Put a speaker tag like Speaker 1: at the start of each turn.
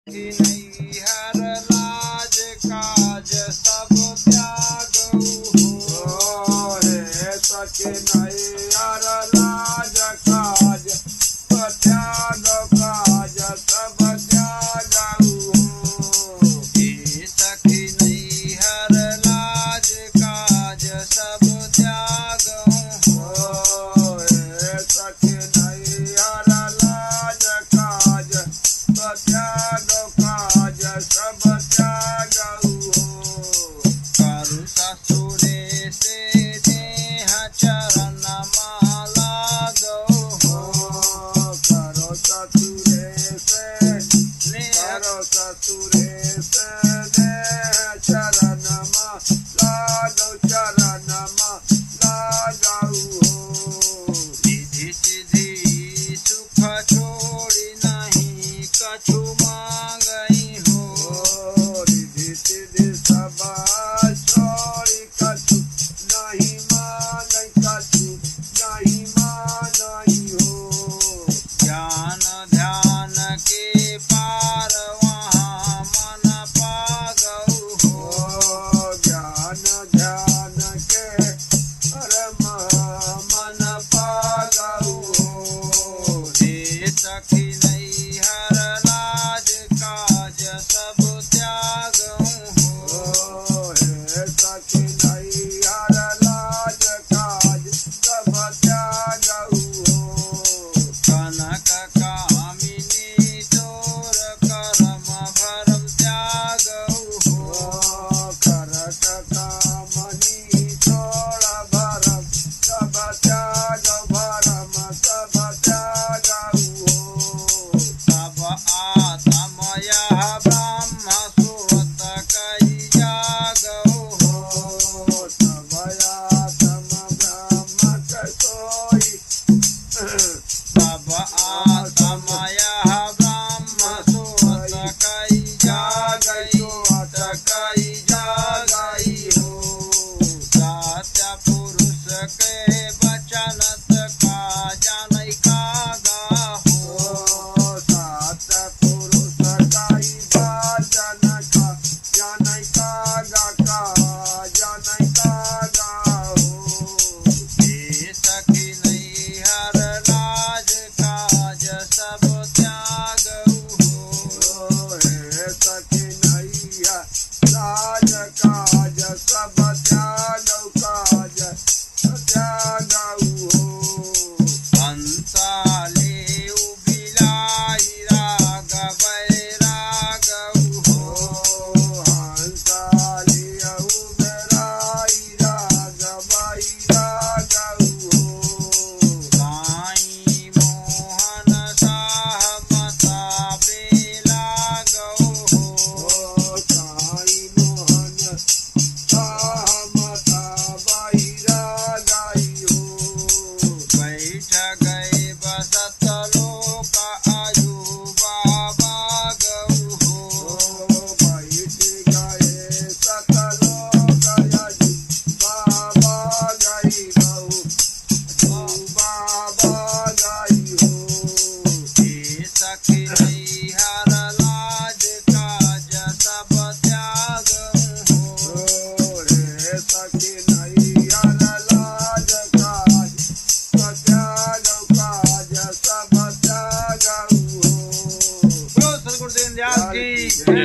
Speaker 1: हर लाज काज सब त्यागऊ हो हे सखी नहीं हर लाज काज सब त्याग काज सब त्यागऊ हो हे सखी नहीं हर लाज काज सब त्यागऊ हो हे सखी नहीं हर लाज काज सब त्याग सब त्यागऊ करु ससुरे से देह चरण माला गौ हो करो ससुरे से देह चरण माला गौ चरण माला गौ हो रिद्धि सिद्धि सुख छोड़ी नहीं कछु मांगई ज्ञान ध्यान के पार वहाँ मन पागऊ हो ज्ञान ध्यान के परम मन पागऊ हो हे सखी नहीं हर लाज काज सब त्यागऊ हो हे सखी नहीं हर लाज काज सब त्यागऊ कनक कामिनी तोर करम भरम त्यागऊ हो करक कामनी तोर भरम सब त्याग भरम सब त्यागऊ हो सब आत्मय ब्रह्म सुरत कई जागऊ हो सब आत्म ब्रह्म सोई सब आत्मय ब्रह्म सोत कई जागई हो सत्य पुरुष के वचन का जानई कागा हो सत्य पुरुष कई वचन का जानई कागा हो हे सखी नहीं हर लाज काज सब त्यागऊ हो हे सखी नहीं लाज काज सब त्यागऊ काज त्यागऊ हो हंसाले उबिलाई राग बैरागऊ हो हंसाले उबिलाई राग बैरागऊ हो साई मोहन सहमता बेला गौ हो साई मोहन सहमता बैरा गई हो बैठ गए बसत लोक आयु बाबा गौ हो बैठ गए सत लोक आयु बाबा गई गौ बाबा गई हो हे सखी नहीं हर लाज काज सब त्यागऊ हो हे सखी नहीं हर लाज काज सब त्यागऊ काज सब त्यागऊ हो। बोलो सद्गुरु दीनदयाल की जय।